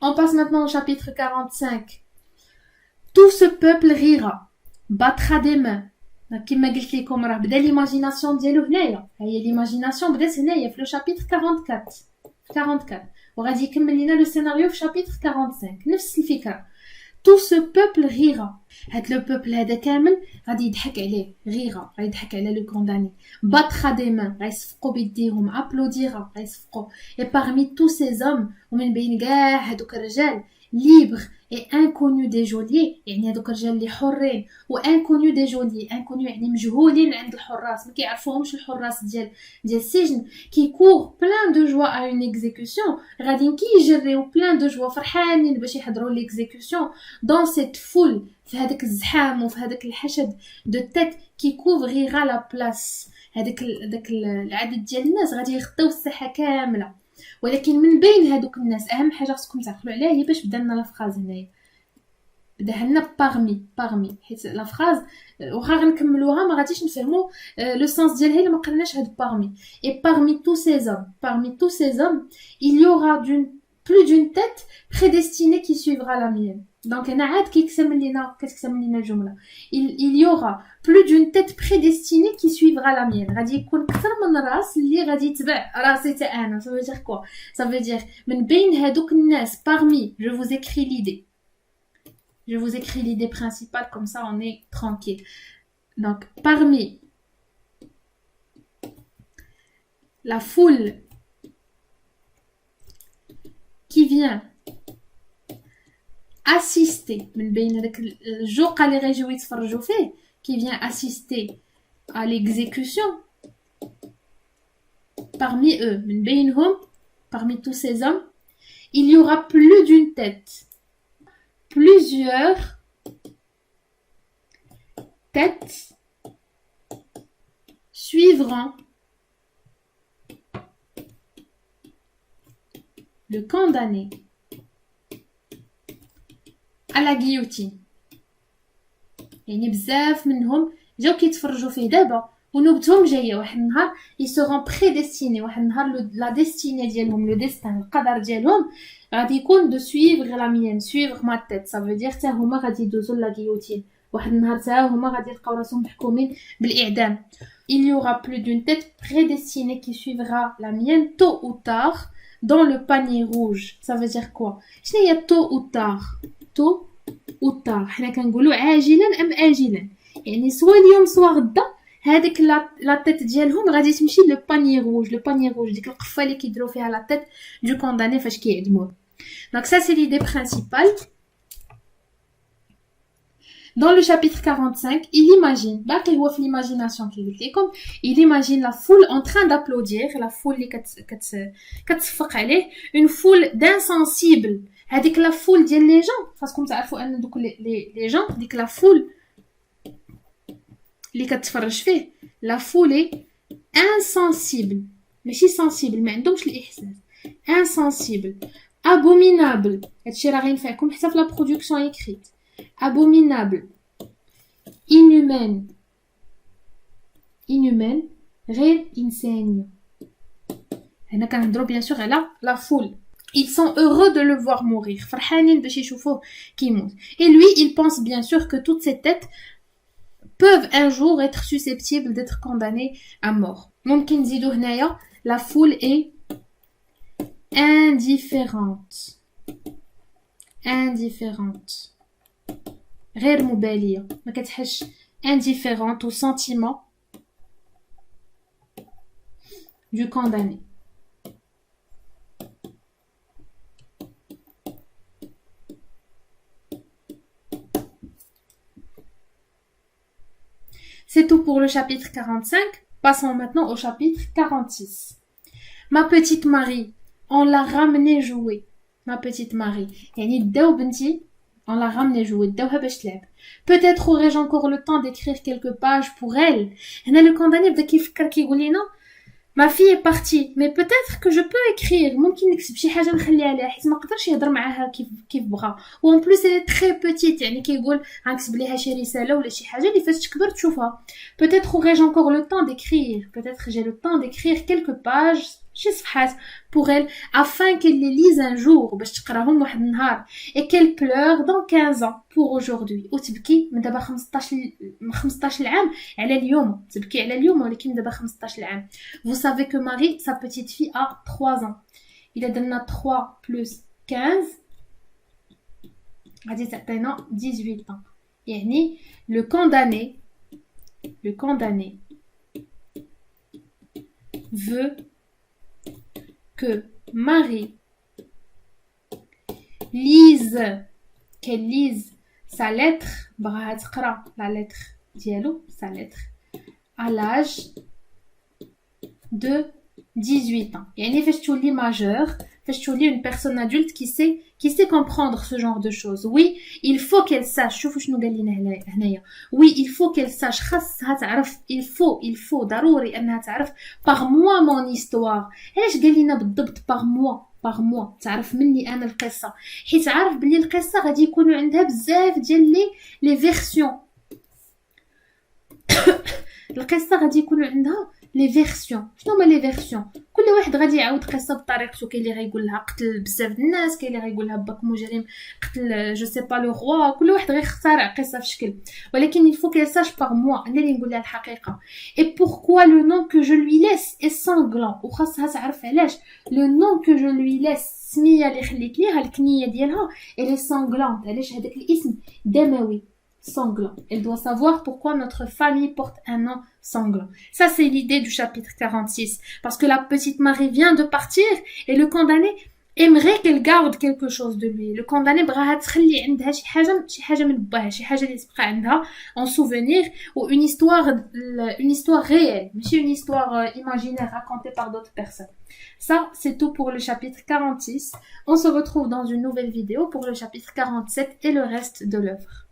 On passe maintenant au chapitre 45. Tout ce peuple rira, battra des mains. كما قلت لكم راه بدا ليماجيناسيون ديالو هنايا هي ليماجيناسيون بدات هنايا في لو شابيتر 44 وغادي يكمل لينا لو سيناريو في شابيتر 45 نفس الفكره. tout ce peuple rira. هاد لو بوبل هذا كامل غادي يضحك عليه غيرا غادي يضحك على لو كونداني. battra des mains غيصفقوا بيديهم applaudira غيصفقوا. et parmi tous ces hommes ومن بين كاع هادوك الرجال libre et inconnu des geôliers يعني هذوك الرجال اللي حرين و inconnu des geôliers inconnu يعني مجهولين عند الحراس ما كيعرفوهمش الحراس ديال السجن كيكور plein de joie à une exécution غاديين كيجريو plein de joie فرحانين باش يحضروا l'exécution dans cette foule في هذاك الزحام وفي هذاك الحشد de tête qui couvrira la place هذاك العدد ديال الناس غادي يغطيو الساحه كامله. ولكن من بين هادوك الناس اهم حاجه خصكم تعقلوا عليها هي باش بدا لنا لا فراز هنايا بدا لنا بارمي حيت لا فراز واخا غنكملوها ما غاديش نفهموا لو سانس ديالها الا ما قلناش هاد بارمي. et parmi tous ces hommes il y aura plus d'une tête prédestinée qui suivra la mienne. donc انا عاد كتكتمل لينا الجمله il y aura plus d'une tête prédestinée qui suivra la mienne. غادي يكون اكثر من راس اللي غادي يتبع راسي حتى انا. ça veut dire quoi? ça veut dire من بين هادوك الناس parmi je vous écris l'idée principale comme ça on est tranquille. donc parmi la foule qui vient assister من بين هذاك الجوقه اللي غيجيو يتفرجوا فيه qui vient assister à l'exécution parmi eux من بينهم parmi tous ces hommes il y aura plus d'une tête plusieurs têtes suivront le condamné à la guillotine. يعني بزاف منهم جاو كيتفرجوا فيه دابا ونوبتهم جايه واحد النهار ils seront prédestinés واحد النهار لا ديستيني ديالهم لو ديستان القدر ديالهم غادي يكون دو سويفغ لا ميان سويفغ ما تيت. ça veut dire حتى هما غادي يدوزوا لا guillotine واحد النهار حتى هما غادي يلقاو راسهم محكومين بالاعدام. il y aura plus d'une tête prédestinée qui suivra la mienne tôt ou tard dans le panier rouge. ça veut dire quoi? شنو هي tôt ou tard? tôt ou tard حنا كنقولوا عاجلا ام اجلا يعني سوا اليوم سوا غدا هذيك لا تيت ديالهم غادي تمشي لو باني روج ديك القفه اللي كيديروا فيها لا تيت دو كونداني فاش كيعدموه. دونك ça c'est l'idée principale. Dans le chapitre 45, il imagine, باقي هو في l'imagination كي قلت لكم, il imagine la foule en train d'applaudir, la foule اللي كتصفق عليه, une foule d'insensibles. هذيك لا فول ديال لي جون خاصكم تعرفوا ان دوك لي جون ديك لا فول اللي كتفرج فيه لا فول انسنسيبل ماشي سنسيبل ما عندهمش الاحساس انسنسيبل abominable هادشي راه غينفعكم حتى في لا برودكسيون ايكريت abominable inhumaine غير انسانيه. هنا كنهضروا بيان سور على لا فول. Ils sont heureux de le voir mourir. فرحانين باش يشوفوه كيموت. Et lui, il pense bien sûr que toutes ces têtes peuvent un jour être susceptibles d'être condamnées à mort. ممكن نزيدو هنايا la foule est indifférente غير مبالية ما كتحش indifférente au sentiment du condamné. C'est tout pour le chapitre 45. Passons maintenant au chapitre 46. Ma petite Marie, on l'a ramenée jouer. Ma petite Marie. يعني داو بنتي on l'a ramenée jouer. داوها باش تلعب. Peut-être aurais-je encore le temps d'écrire quelques pages pour elle. هنا le condamné بدا كيفكر كيقول لنا ما fille est partie mais peut-être que je peux écrire ممكن نكتب شي حاجه نخليها ليها حيت ما قدرش يهضر معاها كيف بغا وان بلوس elle est très petite يعني كيقول غنكتب ليها شي رساله ولا شي حاجه اللي فاش تكبر تشوفها. peut-être aurais-je encore le temps d'écrire peut-être j'ai le temps d'écrire quelques pages شي صفحات pour elle afin qu'elle les lise un jour باش تقراهم واحد النهار et qu'elle pleure dans 15 ans pour aujourd'hui وتبكي من دابا 15 عام على اليوم تبكي على اليوم ولكن دابا 15 عام. Vous savez que Marie sa petite fille a 3 ans. Il a donné 3 plus 15 غادي تعطينا 18 ans. يعني le condamné veut que Marie qu'elle lise sa lettre بغاها تقرا la lettre ديالو sa lettre à l'âge de 18 ans. يعني فاش تولي majeur فاش تولي une personne adulte qui sait comprendre ce genre de choses. Oui, il faut qu'elle sache. شوفوا شنو قال لنا هنايا. Oui, il faut qu'elle sache. خاصها تعرف. Il faut ضروري انها تعرف par moi mon histoire. علاش قال لنا بالضبط par moi تعرف مني انا القصه حيت عارف بلي القصه غادي يكونوا عندها بزاف ديال لي فيرسيون. القصه غادي يكونوا عندها لي فيرسيون. شنو هما لي فيرسيون؟ كل واحد غادي يعاود قصه بطريقته. كاين اللي غايقول لها قتل بزاف د الناس، كاين اللي غايقول لها باك مجرم قتل جو سي با لو روا. كل واحد غيخترع قصه في شكل، ولكن il faut qu'elle sache par moi انا اللي نقول لها الحقيقه. et pourquoi le nom que je lui laisse est sanglant. وخاصها تعرف علاش le nom que je lui laisse السميه اللي خليت ليها الكنيه ديالها elle est sanglante. علاش هذاك الاسم دموي sanglant. Elle doit savoir pourquoi notre famille porte un nom sanglant. Ça, c'est l'idée du chapitre 46. Parce que la petite Marie vient de partir et le condamné aimerait qu'elle garde quelque chose de lui. Le condamné بغاها تخلي عندها شي حاجة من باها، شي حاجة اللي تبقى عندها en souvenir ou une histoire réelle, ماشي une histoire imaginaire racontée par d'autres personnes. Ça, c'est tout pour le chapitre 46. On se retrouve dans une nouvelle vidéo pour le chapitre 47 et le reste de l'œuvre.